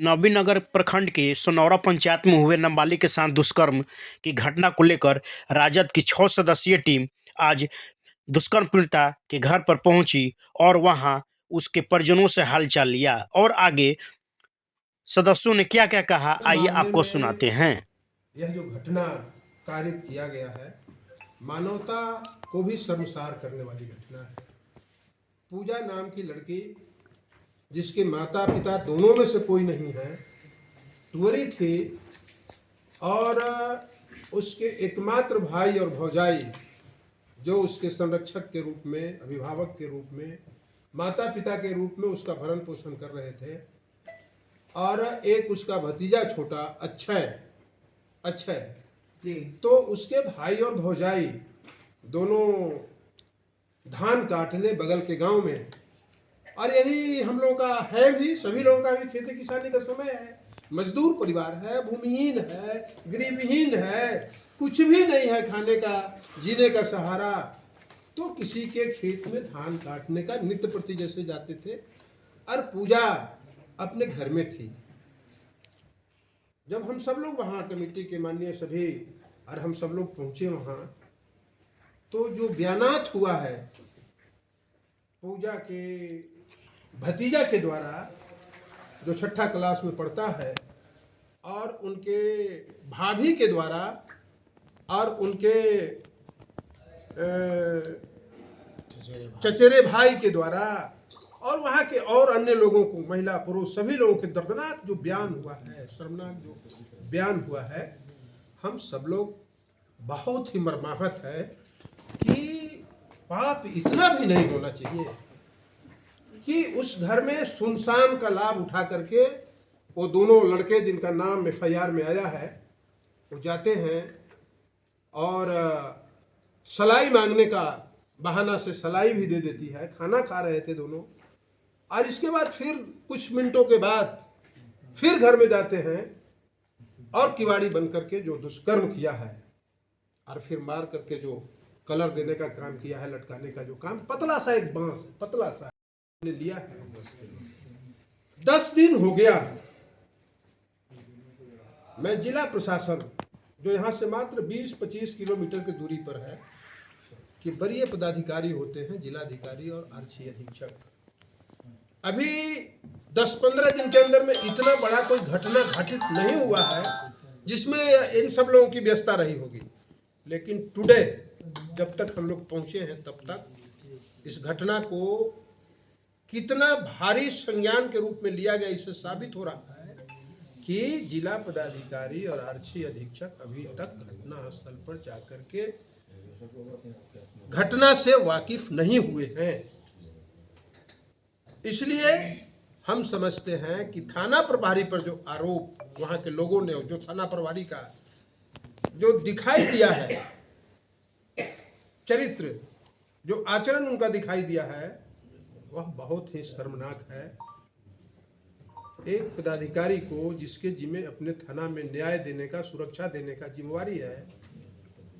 नबीनगर प्रखंड के सोनौरा पंचायत में हुए नाबालिग के साथ दुष्कर्म की घटना को लेकर राजद की 6 सदस्यीय टीम आज दुष्कर्म पीड़िता के घर पर पहुंची और वहां उसके परिजनों से हालचाल लिया। और आगे सदस्यों ने क्या क्या कहा, इस आइए मामले आपको में सुनाते हैं। यह जो घटना कारित किया गया है, मानवता को भी शर्मसार करने वाली घटना है। पूजा नाम की लड़की, जिसके माता पिता दोनों में से कोई नहीं है, टुअरी थी और उसके एकमात्र भाई और भौजाई जो उसके संरक्षक के रूप में, अभिभावक के रूप में, माता पिता के रूप में उसका भरण पोषण कर रहे थे, और एक उसका भतीजा छोटा अक्षय जी, तो उसके भाई और भौजाई दोनों धान काटने बगल के गांव में, और यही हम लोगों का है भी, सभी लोगों का भी खेती किसानी का समय है, मजदूर परिवार है, भूमिहीन है, गृहहीन है, कुछ भी नहीं है खाने का, जीने का सहारा, तो किसी के खेत में धान काटने का नित्य प्रति जैसे जाते थे। और पूजा अपने घर में थी। जब हम सब लोग वहाँ कमेटी के माननीय सभी और हम सब लोग पहुँचे वहाँ, तो जो बयानात हुआ है पूजा के भतीजा के द्वारा, जो 6ठी क्लास में पढ़ता है, और उनके भाभी के द्वारा, और उनके चचेरे भाई के द्वारा, और वहाँ के और अन्य लोगों को, महिला पुरुष सभी लोगों के दर्दनाक जो बयान हुआ है, शर्मनाक जो बयान हुआ है, हम सब लोग बहुत ही मर्माहत है कि पाप इतना भी नहीं होना चाहिए कि उस घर में सुनसान का लाभ उठा करके वो दोनों लड़के, जिनका नाम FIR में आया है, वो जाते हैं और सलाई मांगने का बहाना से सलाई भी दे देती है। खाना खा रहे थे दोनों, और इसके बाद फिर कुछ मिनटों के बाद फिर घर में जाते हैं और किवाड़ी बंद करके जो दुष्कर्म किया है, और फिर मार करके जो कलर देने का काम किया है, लटकाने का जो काम, पतला सा एक बांस, पतला सा ने लिया है। 10 दिन हो गया। मैं जिला प्रशासन, जो यहाँ से मात्र 20-25 किलोमीटर की दूरी पर है, कि वरीय पदाधिकारी होते हैं, जिलाधिकारी और आरक्षी अधीक्षक, अभी 10-15 दिन के अंदर में इतना बड़ा कोई घटना घटित नहीं हुआ है जिसमें इन सब लोगों की व्यस्तता रही होगी। लेकिन टुडे जब तक हम लोग पहुंचे हैं, तब तक इस घटना को कितना भारी संज्ञान के रूप में लिया गया, इससे साबित हो रहा है कि जिला पदाधिकारी और आरक्षी अधीक्षक अभी तक घटना स्थल पर जाकर के घटना से वाकिफ नहीं हुए हैं। इसलिए हम समझते हैं कि थाना प्रभारी पर जो आरोप वहां के लोगों ने, जो थाना प्रभारी का जो दिखाई दिया है चरित्र, जो आचरण उनका दिखाई दिया है, वह बहुत ही शर्मनाक है। एक पदाधिकारी को, जिसके जिम्मे अपने थाना में न्याय देने का, सुरक्षा देने का जिम्मेवारी है,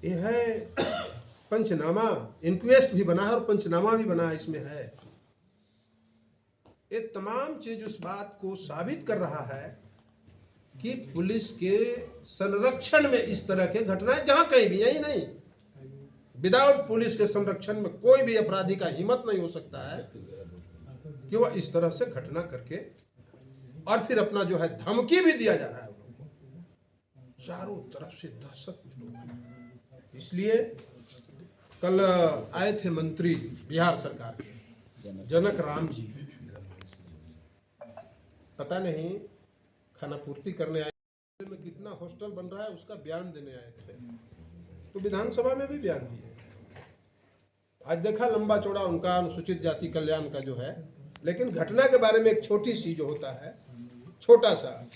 यह है पंचनामा, इंक्वेस्ट भी बना है और पंचनामा भी बना है, इसमें है। ये तमाम चीज उस बात को साबित कर रहा है कि पुलिस के संरक्षण में इस तरह के घटनाएं जहां कहीं भी, यही नहीं, विदाउट पुलिस के संरक्षण में कोई भी अपराधी का हिम्मत नहीं हो सकता है कि वह इस तरह से घटना करके, और फिर अपना जो है धमकी भी दिया जा रहा है, चारों तरफ से दहशत में लोग। इसलिए कल आए थे मंत्री बिहार सरकार के, जनक राम जी, पता नहीं खाना पूर्ति करने आए में कितना हॉस्टल बन रहा है उसका बयान देने आए थे, तो विधानसभा में भी बयान दिए। आज देखा लंबा चौड़ा उनका अनुसूचित जाति कल्याण का जो है, लेकिन घटना के बारे में एक छोटी सी जो होता है, छोटा सा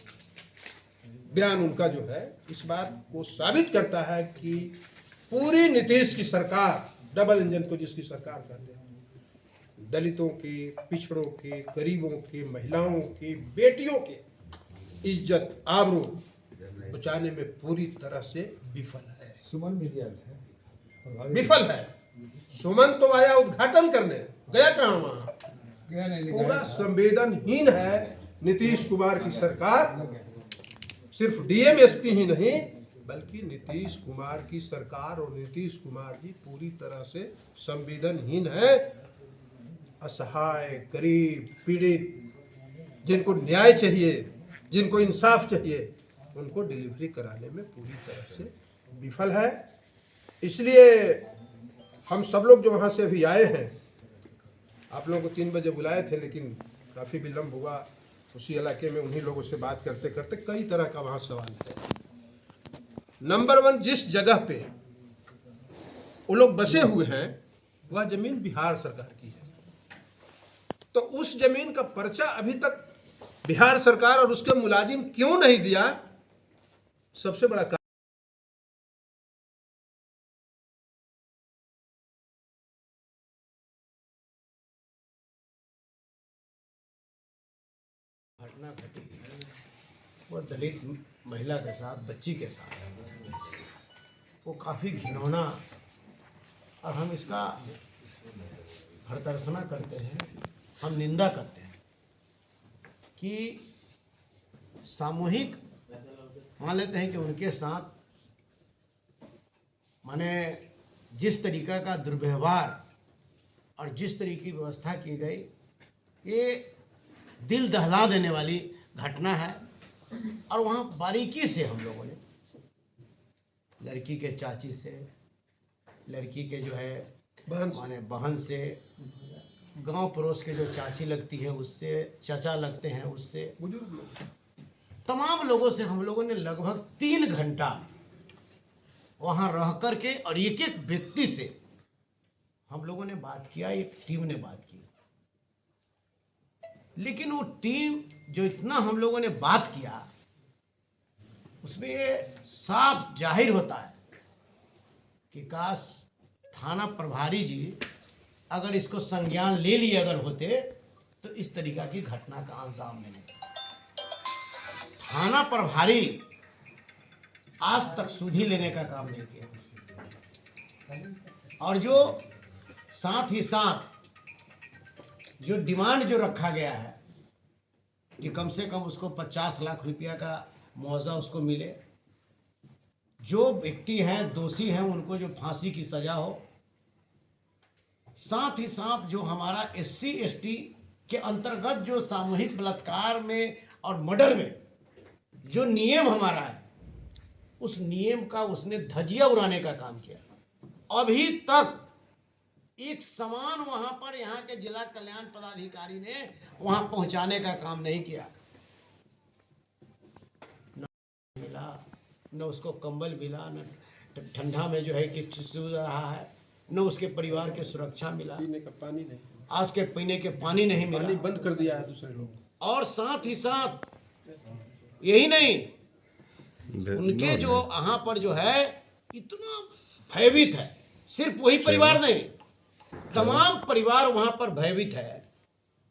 बयान उनका जो है, इस बात को साबित करता है कि पूरी नीतीश की सरकार, डबल इंजन को जिसकी सरकार कहते हैं, दलितों के, पिछड़ों के, गरीबों के, महिलाओं के, बेटियों के इज्जत आबरू बचाने में पूरी तरह से विफल है। सुमन भी दिया था, विफल है। सुमन तो आया उद्घाटन करने, गया कहाँ वहाँ? गया नहीं, पूरा संवेदनहीन है नीतीश कुमार की सरकार सिर्फ डीएम एसपी ही नहीं बल्कि नीतीश कुमार की सरकार और नीतीश कुमार जी पूरी तरह से संवेदनहीन है। असहाय, गरीब, पीड़ित, जिनको न्याय चाहिए, जिनको इंसाफ चाहिए, उनको डिलीवरी कराने में पूरी तरह से विफल है। इसलिए हम सब लोग जो वहाँ से अभी आए हैं, आप लोगों को 3 बजे बुलाए थे लेकिन काफ़ी विलम्ब हुआ। उसी इलाके में उन्हीं लोगों से बात करते करते कई तरह का वहाँ सवाल है। नंबर 1, जिस जगह पे वो लोग बसे हुए हैं वह जमीन बिहार सरकार की है, तो उस जमीन का पर्चा अभी तक बिहार सरकार और उसके मुलाजिम क्यों नहीं दिया, सबसे बड़ा घटना घटी वो दलित महिला के साथ, बच्ची के साथ, वो काफ़ी घिनौना, और हम इसका भर्त्सना करते हैं, हम निंदा करते हैं कि सामूहिक मान लेते हैं कि उनके साथ माने जिस तरीका का दुर्व्यवहार और जिस तरीके की व्यवस्था की गई, ये दिल दहला देने वाली घटना है। और वहाँ बारीकी से हम लोगों ने लड़की के चाची से, लड़की के जो है माने बहन से, गांव पड़ोस के जो चाची लगती है उससे, चाचा लगते हैं उससे, तमाम लोगों से हम लोगों ने लगभग 3 घंटा वहाँ रह कर के और एक एक व्यक्ति से हम लोगों ने बात किया, एक टीम ने बात की। लेकिन वो टीम जो इतना हम लोगों ने बात किया, उसमें ये साफ जाहिर होता है कि काश थाना प्रभारी जी अगर इसको संज्ञान ले लिए अगर होते तो इस तरीका की घटना का अंजाम नहीं होता। थाना प्रभारी आज तक सुधि लेने का काम नहीं किया, और जो साथ ही साथ जो डिमांड जो रखा गया है कि कम से कम उसको 50 लाख रुपया का मुआवजा उसको मिले, जो व्यक्ति हैं दोषी हैं उनको जो फांसी की सजा हो, साथ ही साथ जो हमारा SC ST के अंतर्गत जो सामूहिक बलात्कार में और मर्डर में जो नियम हमारा है, उस नियम का उसने धजिया उड़ाने का काम किया। अभी तक एक सामान वहां पर यहाँ के जिला कल्याण पदाधिकारी ने वहां पहुंचाने का काम नहीं किया। न मिला, न उसको कंबल मिला, न ठंडा में जो है कि सूझ रहा है, न उसके परिवार के सुरक्षा मिला, पीने का पानी नहीं, आज के पीने के पानी नहीं मिला, पानी बंद कर दिया है दूसरे लोग। और साथ ही साथ यही नहीं, उनके जो यहाँ पर जो है इतना भयभीत है, सिर्फ वही परिवार नहीं, तमाम परिवार वहाँ पर भयभीत है।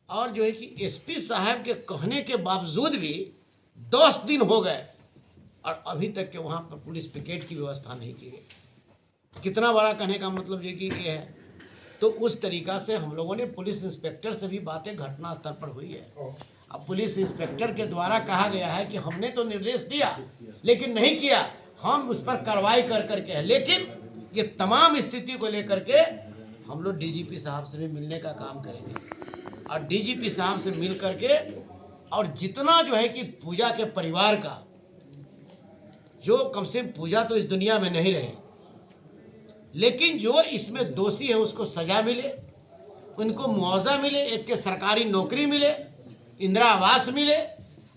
और जो है कि SP साहब के कहने के बावजूद भी 10 दिन हो गए और अभी तक के वहाँ पर पुलिस पिकेट की व्यवस्था नहीं की गई। कितना बड़ा कहने का मतलब ये कि ये है। तो उस तरीका से हम लोगों ने पुलिस इंस्पेक्टर से भी बातें घटना स्थल पर हुई है। अब पुलिस इंस्पेक्टर के द्वारा कहा गया है कि हमने तो निर्देश दिया लेकिन नहीं किया, हम उस पर कार्रवाई कर करके है। लेकिन ये तमाम स्थिति को लेकर के हम लोग DGP साहब से भी मिलने का काम करेंगे और DGP साहब से मिल करके और जितना जो है कि पूजा के परिवार का जो कम से कम पूजा तो इस दुनिया में नहीं रहे, लेकिन जो इसमें दोषी है उसको सजा मिले, उनको मुआवजा मिले, एक के सरकारी नौकरी मिले, इंदिरा आवास मिले।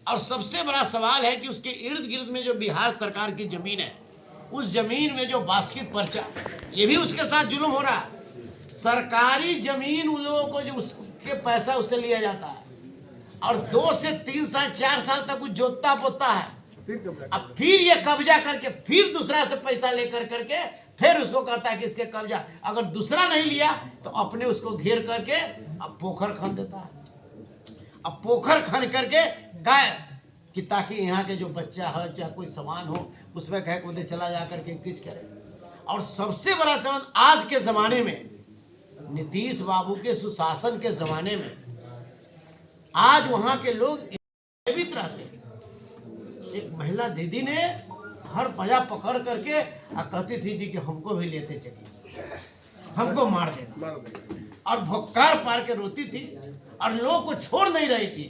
और सबसे बड़ा सवाल है कि उसके इर्द गिर्द में जो बिहार सरकार की जमीन है, उस जमीन में जो बास्केट पर्चा, ये भी उसके साथ जुल्म हो रहा है। सरकारी जमीन उन लोगों को जो उसके पैसा उससे लिया जाता है और 2 से 3 साल 4 साल तक वो जोतता बोता है, अब फिर ये कब्जा करके फिर दूसरा से पैसा लेकर करके फिर उसको कहता है कि इसके कब्जा, अगर दूसरा नहीं लिया तो अपने उसको घेर करके अब पोखर खन देता है। अब पोखर खन करके गाय कि ताकि यहाँ के जो बच्चा हो चाहे कोई सामान हो उसमें कह कूदे चला जा करके किच करे। और सबसे बड़ा चलन आज के ज़माने में, नीतीश बाबू के सुशासन के ज़माने में, आज वहाँ के लोग एक महिला दीदी ने हर बजा पकड़ करके कहती थी जी कि हमको भी लेते चलिए, हमको मार देना, और भुक्कार पार के रोती थी और लोगों को छोड़ नहीं रही थी।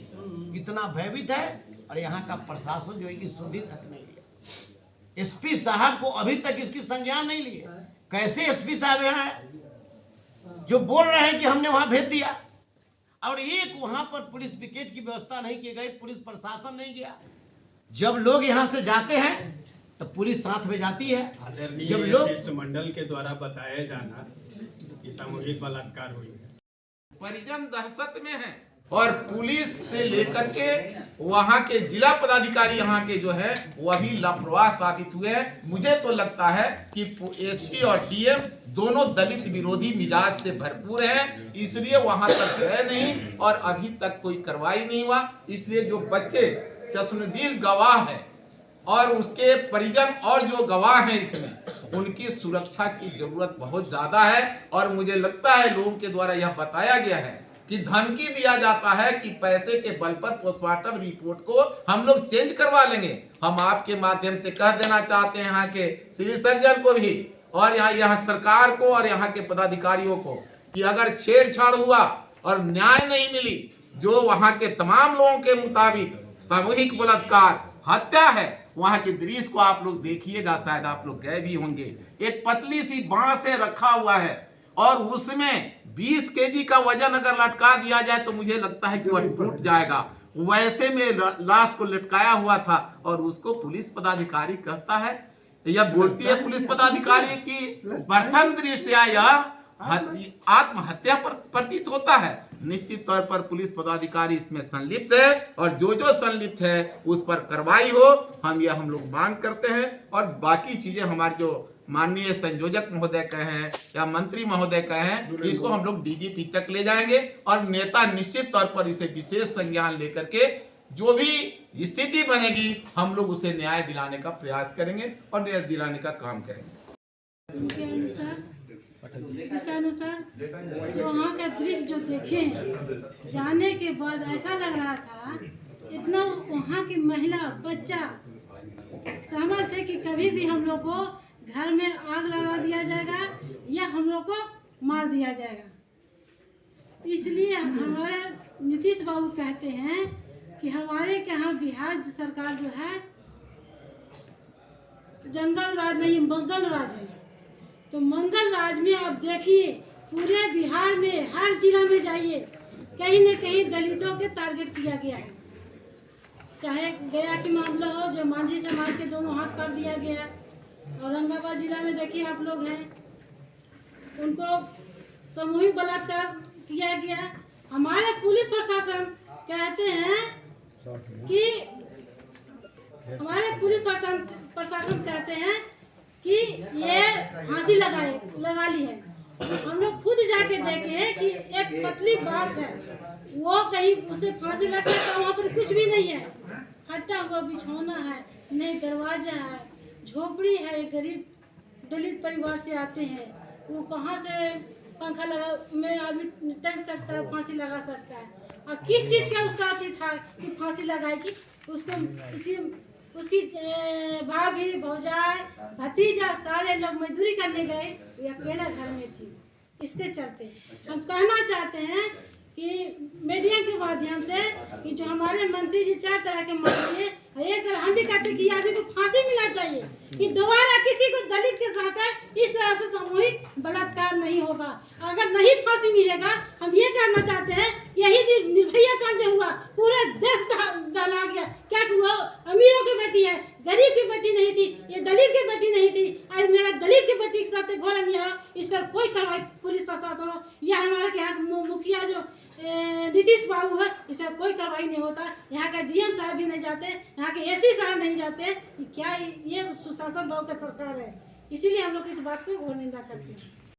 इतना भयभीत है। और यहाँ का प्रशासन जो है कि सुधि तक नहीं लिया। एसपी साहब को अभी तक इसकी संज्ञान नहीं लिए। कैसे एसपी साहब यहाँ है जो बोल रहे हैं कि हमने वहां भेज दिया, और एक वहां पर पुलिस पिकेट की व्यवस्था नहीं की गई, पुलिस प्रशासन नहीं गया। जब लोग यहाँ से जाते हैं तो पुलिस साथ में जाती है। जब लोग शिष्टमंडल के द्वारा बताया जाना कि सामूहिक बलात्कार हुई है, परिजन दहशत में है और पुलिस से लेकर के वहां के जिला पदाधिकारी यहाँ के जो है वह भी लापरवाह साबित हुए हैं। मुझे तो लगता है कि एसपी और डीएम दोनों दलित विरोधी मिजाज से भरपूर हैं, इसलिए वहां तक गए नहीं और अभी तक कोई कार्रवाई नहीं हुआ। इसलिए जो बच्चे चश्मदीद गवाह है और उसके परिजन और जो गवाह हैं इसमें, उनकी सुरक्षा की जरूरत बहुत ज्यादा है। और मुझे लगता है लोगों के द्वारा यह बताया गया है कि धमकी दिया जाता है कि पैसे के बल पर पोस्टमार्टम रिपोर्ट को हम लोग चेंज करवा लेंगे। हम आपके माध्यम से कह देना चाहते हैं यहाँ के सिविल सर्जन को भी और यहाँ सरकार को और यहाँ के पदाधिकारियों को कि अगर छेड़छाड़ हुआ और न्याय नहीं मिली, जो वहाँ के तमाम लोगों के मुताबिक सामूहिक बलात्कार हत्या है, वहां के दृश्य को आप लोग देखिएगा, शायद आप लोग गए भी होंगे। एक पतली सी बांस से रखा हुआ है और उसमें 20 केजी का वजन अगर लटका दिया जाए तो मुझे लगता है कि वह टूट जाएगा। वैसे में लाश को लटकाया हुआ था और उसको पुलिस पदाधिकारी कहता है, यह बोलती है पुलिस पदाधिकारी की प्रथम दृष्टया यह आत्महत्या पर प्रतीत होता है। निश्चित तौर पर पुलिस पदाधिकारी इसमें संलिप्त है और जो संलिप्त है उस पर कार्रवाई हो, हम लोग मांग करते हैं। और बाकी चीजें हमारे जो माननीय संयोजक महोदय कहे हैं या मंत्री महोदय कहे हैं, इसको हम लोग डीजीपी तक ले जाएंगे और नेता निश्चित तौर पर इसे विशेष संज्ञान लेकर के जो भी स्थिति बनेगी हम लोग उसे न्याय दिलाने का प्रयास करेंगे और न्याय दिलाने का काम करेंगे। उनके अनुसार जो वहाँ का दृश्य जो देखे, जाने के बाद ऐसा लग रहा था इतना वहाँ की महिला बच्चा सहमत थे कि कभी भी हम लोग को घर में आग लगा दिया जाएगा या हम लोग को मार दिया जाएगा। इसलिए हमारे नीतीश बाबू कहते हैं कि हमारे यहाँ बिहार सरकार जो है जंगल राज नहीं मंगल राज है। तो मंगल राज में आप देखिए पूरे बिहार में हर जिला में जाइए, कहीं न कहीं दलितों के टारगेट किया गया है। चाहे गया की मामला हो जो मांझी समाज के दोनों हाथ काट दिया गया, औरंगाबाद जिला में देखिए आप लोग हैं, उनको सामूहिक बलात्कार किया गया। हमारे पुलिस प्रशासन कहते हैं कि हमारे पुलिस प्रशासन कहते हैं कि ये फांसी लगा ली है। हम लोग खुद जाके देखे कि एक पतली बांस है, वो कहीं उसे फांसी लग सकता, वहाँ पर कुछ भी नहीं है, हटा हुआ बिछौना है, नहीं दरवाजा है, झोपड़ी है। एक गरीब दलित परिवार से आते हैं, वो कहाँ से पंखा लगा में आदमी टंग सकता है, फांसी लगा सकता है। और किस चीज़ का उसका अति था कि फांसी लगाएगी? उसकी भाभी, भौजाई, भतीजा सारे लोग मजदूरी करने गए, ये अकेला घर में थी। इसके चलते हम कहना चाहते हैं कि मीडिया के माध्यम से कि जो हमारे मंत्री जी 4 तरह के मंत्री हैं, एक हम भी कहते हैं कि आदमी को फांसी मिलना चाहिए कि दोबारा किसी को दलित के साथ इस तरह से सामूहिक बलात्कार नहीं होगा। अगर नहीं फांसी मिलेगा, हम ये कहना चाहते हैं, यही निर्भया कांड जो हुआ पूरे देश दहला गया। क्या हुआ? अमीरों की बेटी है, गरीब की बेटी नहीं थी, ये दलित की बेटी नहीं थी। आज मेरा दलित की बेटी के साथ घोर अन्याय, इस पर कोई कार्रवाई पुलिस प्रशासन हो या हमारे यहाँ मुखिया जो नीतीश बाबू है, इस पर कोई कार्रवाई नहीं होता। यहाँ का डीएम साहब भी नहीं जाते, यहाँ के एसपी साहब नहीं जाते। क्या ये सुशासन भाव का सरकार है? इसीलिए हम लोग इस बात को घोर निंदा करते हैं।